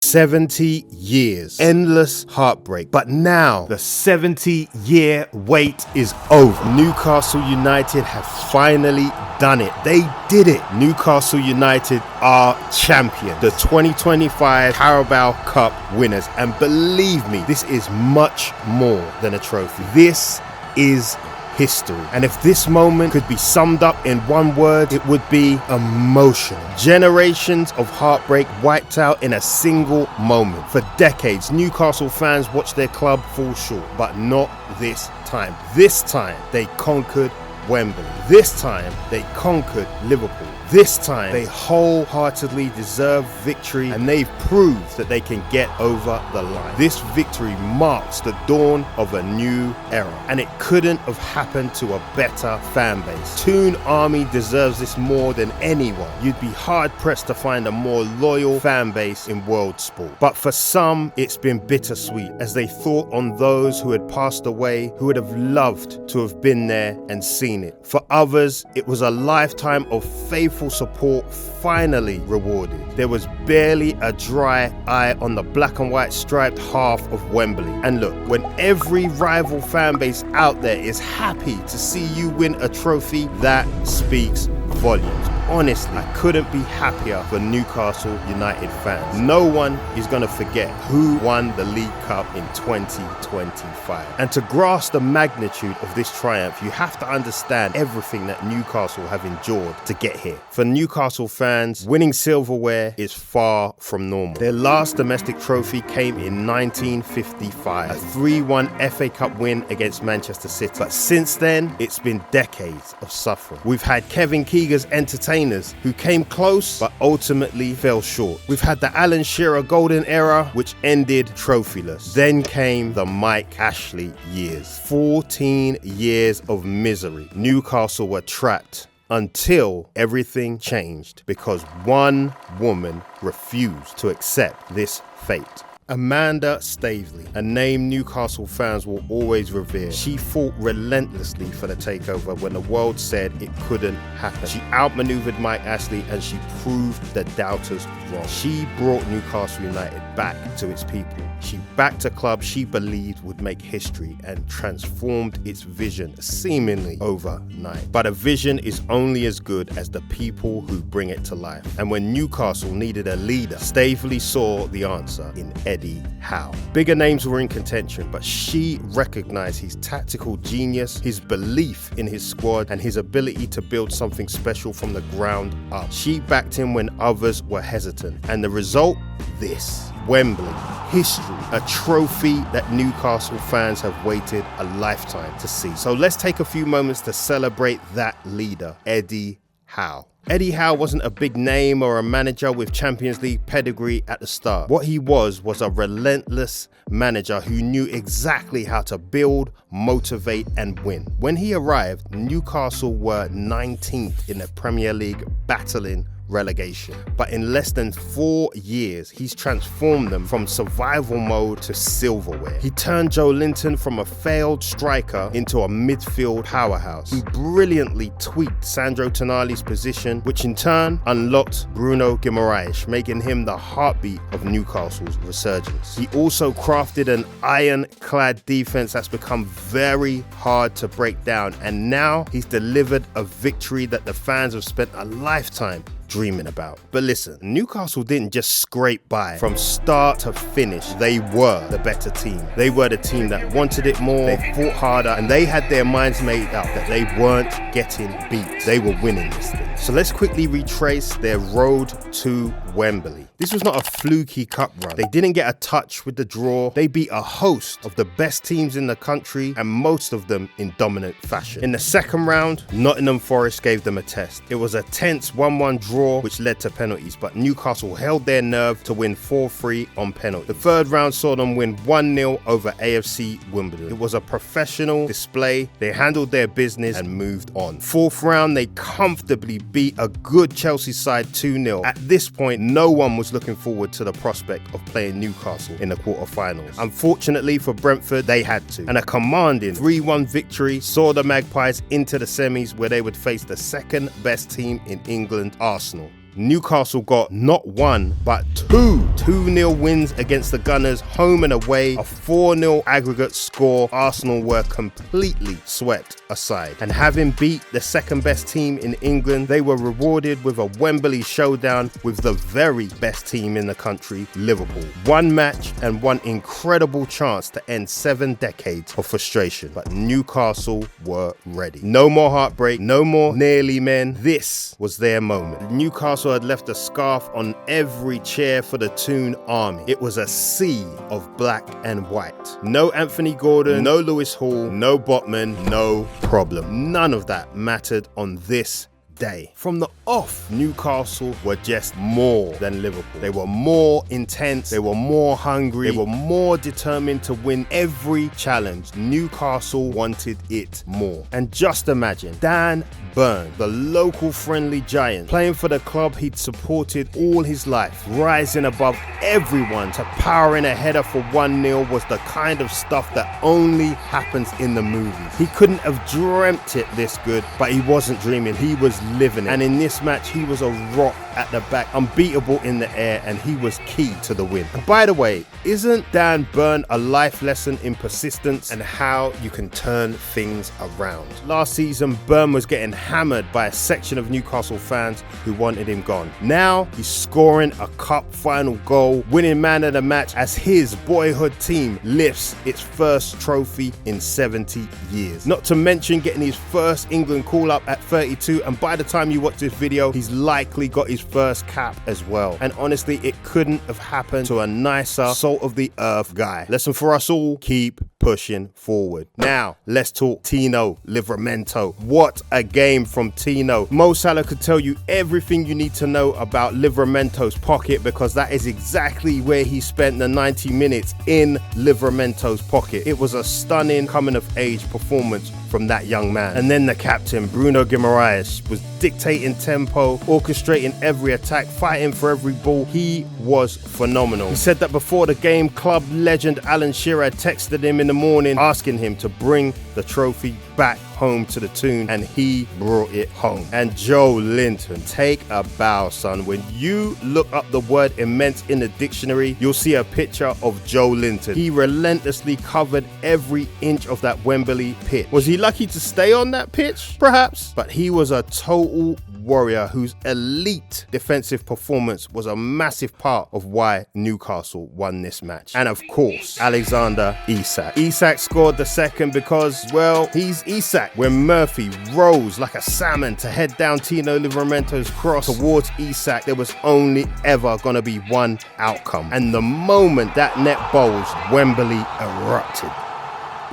70 years. Endless heartbreak. But now, the 70-year wait is over. Newcastle United have finally done it. They did it. Newcastle United are champions. The 2025 Carabao Cup winners. And believe me, this is much more than a trophy. This is history. And if this moment could be summed up in one word, it would be emotional. Generations of heartbreak wiped out in a single moment. For decades, Newcastle fans watched their club fall short, but not this time. This time, they conquered Wembley. This time, they conquered Liverpool. This time, they wholeheartedly deserve victory, and they've proved that they can get over the line. This victory marks the dawn of a new era, and it couldn't have happened to a better fan base. Toon Army deserves this more than anyone. You'd be hard-pressed to find a more loyal fan base in world sport. But for some, it's been bittersweet, as they thought on those who had passed away, who would have loved to have been there and seen it. For others, it was a lifetime of faithful support finally rewarded. There was barely a dry eye on the black and white striped half of Wembley. And look, when every rival fan base out there is happy to see you win a trophy, that speaks volumes. Honestly, I couldn't be happier for Newcastle United fans. No one is going to forget who won the League Cup in 2025. And to grasp the magnitude of this triumph, you have to understand everything that Newcastle have endured to get here. For Newcastle fans, winning silverware is far from normal. Their last domestic trophy came in 1955, a 3-1 FA Cup win against Manchester City. But since then, it's been decades of suffering. We've had Kevin Keegan's entertainers who came close but ultimately fell short. We've had the Alan Shearer golden era, which ended trophyless. Then came the Mike Ashley years. 14 years of misery. Newcastle were trapped until everything changed because one woman refused to accept this fate. Amanda Staveley, a name Newcastle fans will always revere. She fought relentlessly for the takeover when the world said it couldn't happen. She outmaneuvered Mike Ashley and she proved the doubters wrong. She brought Newcastle United back to its people. She backed a club she believed would make history and transformed its vision seemingly overnight. But a vision is only as good as the people who bring it to life. And when Newcastle needed a leader, Staveley saw the answer in Eddie Howe. Bigger names were in contention, but she recognized his tactical genius, his belief in his squad, and his ability to build something special from the ground up. She backed him when others were hesitant. And the result? This. Wembley. History. A trophy that Newcastle fans have waited a lifetime to see. So let's take a few moments to celebrate that leader, Eddie Howe. Eddie Howe wasn't a big name or a manager with Champions League pedigree at the start. What he was a relentless manager who knew exactly how to build, motivate, and win. When he arrived, Newcastle were 19th in the Premier League, battling relegation. But in less than 4 years, he's transformed them from survival mode to silverware. He turned Joelinton from a failed striker into a midfield powerhouse. He brilliantly tweaked Sandro Tonali's position, which in turn unlocked Bruno Guimarães, making him the heartbeat of Newcastle's resurgence. He also crafted an ironclad defense that's become very hard to break down, and now he's delivered a victory that the fans have spent a lifetime dreaming about. But listen, Newcastle didn't just scrape by. From start to finish, they were the better team. They were the team that wanted it more, they fought harder, and they had their minds made up that they weren't getting beat. They were winning this thing. So let's quickly retrace their road to Wembley. This was not a fluky cup run. They didn't get a touch with the draw. They beat a host of the best teams in the country, and most of them in dominant fashion. In the second round, Nottingham Forest gave them a test. It was a tense 1-1 draw, which led to penalties, but Newcastle held their nerve to win 4-3 on penalty. The third round saw them win 1-0 over AFC Wimbledon. It was a professional display. They handled their business and moved on. Fourth round, they comfortably beat a good Chelsea side 2-0. At this point, no one was looking forward to the prospect of playing Newcastle in the quarterfinals. Unfortunately for Brentford, they had to. And a commanding 3-1 victory saw the Magpies into the semis, where they would face the second best team in England, Arsenal. Newcastle got not one, but two 2-0 wins against the Gunners, home and away, a 4-0 aggregate score. Arsenal were completely swept aside. And having beat the second best team in England, they were rewarded with a Wembley showdown with the very best team in the country, Liverpool. One match and one incredible chance to end 7 decades of frustration. But Newcastle were ready. No more heartbreak, no more nearly men. This was their moment. Newcastle had left a scarf on every chair for the Toon Army. It was a sea of black and white. No Anthony Gordon, no Lewis Hall, no Botman, no problem. None of that mattered on this day. From the off, Newcastle were just more than Liverpool. They were more intense, they were more hungry, they were more determined to win every challenge. Newcastle wanted it more. And just imagine Dan Burn, the local friendly giant, playing for the club he'd supported all his life, rising above everyone to powering a header for 1-0 was the kind of stuff that only happens in the movies. He couldn't have dreamt it this good, but he wasn't dreaming, he was living it. And in this match, he was a rock at the back, unbeatable in the air, and he was key to the win. And by the way, isn't Dan Burn a life lesson in persistence and how you can turn things around? Last season, Burn was getting hammered by a section of Newcastle fans who wanted him gone. Now, he's scoring a cup final goal, winning man of the match as his boyhood team lifts its first trophy in 70 years. Not to mention getting his first England call-up at 32, and by the time you watch this video, he's likely got his first cap as well. And honestly, it couldn't have happened to a nicer, salt-of-the-earth guy. Lesson for us all, keep pushing forward. Now, let's talk Tino Livramento. What a game from Tino. Mo Salah could tell you everything you need to know about Livramento's pocket, because that is exactly where he spent the 90 minutes, in Livramento's pocket. It was a stunning coming-of-age performance from that young man. And then the captain, Bruno Guimarães, was dictating tempo, orchestrating every attack, fighting for every ball. He was phenomenal. He said that before the game, club legend Alan Shearer had texted him in the morning asking him to bring the trophy back home to the Toon, and he brought it home. And Joelinton, take a bow, son. When you look up the word immense in the dictionary, you'll see a picture of Joelinton. He relentlessly covered every inch of that Wembley pitch. Was he lucky to stay on that pitch? Perhaps. But he was a total warrior whose elite defensive performance was a massive part of why Newcastle won this match. And of course, Alexander Isak. Isak scored the second because, well, he's Isak. When Murphy rose like a salmon to head down Tino Livramento's cross towards Isak, there was only ever going to be one outcome. And the moment that net bulged, Wembley erupted.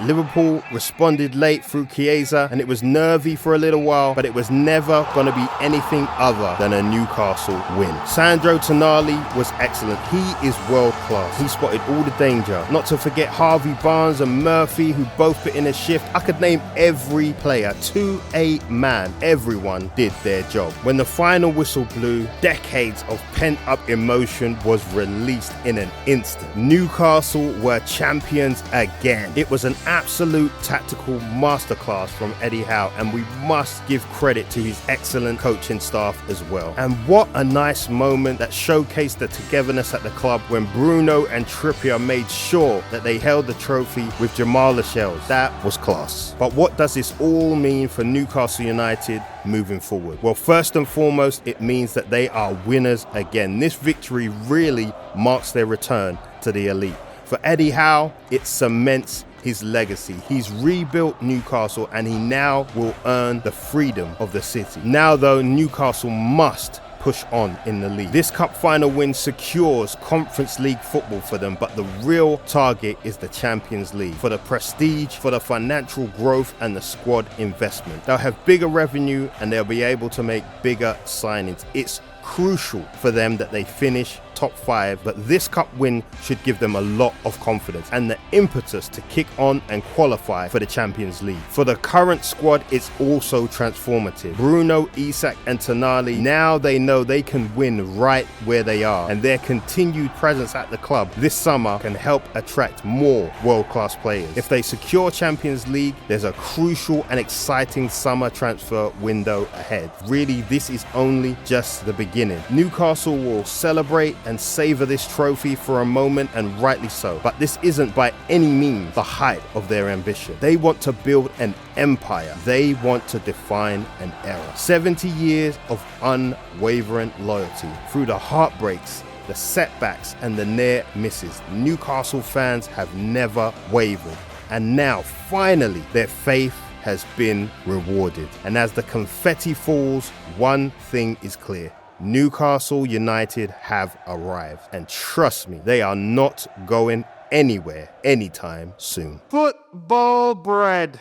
Liverpool responded late through Chiesa, and it was nervy for a little while, but it was never going to be anything other than a Newcastle win. Sandro Tonali was excellent. He is world class. He spotted all the danger. Not to forget Harvey Barnes and Murphy, who both put in a shift. I could name every player to a man. Everyone did their job. When the final whistle blew, decades of pent-up emotion was released in an instant. Newcastle were champions again. It was an absolute tactical masterclass from Eddie Howe, and we must give credit to his excellent coaching staff as well. And what a nice moment that showcased the togetherness at the club when Bruno and Trippier made sure that they held the trophy with Jamal Lascelles. That was class. But what does this all mean for Newcastle United moving forward? Well, first and foremost, it means that they are winners again. This victory really marks their return to the elite. For Eddie Howe, it cements his legacy. He's rebuilt Newcastle, and he now will earn the freedom of the city. Now though, Newcastle must push on in the league. This cup final win secures Conference League football for them, but the real target is the Champions League, for the prestige, for the financial growth and the squad investment. They'll have bigger revenue and they'll be able to make bigger signings. It's crucial for them that they finish top 5, but this cup win should give them a lot of confidence and the impetus to kick on and qualify for the Champions League. For the current squad, it's also transformative. Bruno, Isak and Toon Army, now they know they can win right where they are, and their continued presence at the club this summer can help attract more world-class players. If they secure Champions League, there's a crucial and exciting summer transfer window ahead. Really, this is only just the beginning. Newcastle will celebrate and savor this trophy for a moment, and rightly so. But this isn't by any means the height of their ambition. They want to build an empire. They want to define an era. 70 years of unwavering loyalty. Through the heartbreaks, the setbacks and the near misses, Newcastle fans have never wavered. And now, finally, their faith has been rewarded. And as the confetti falls, one thing is clear. Newcastle United have arrived. And trust me, they are not going anywhere anytime soon. Football bread.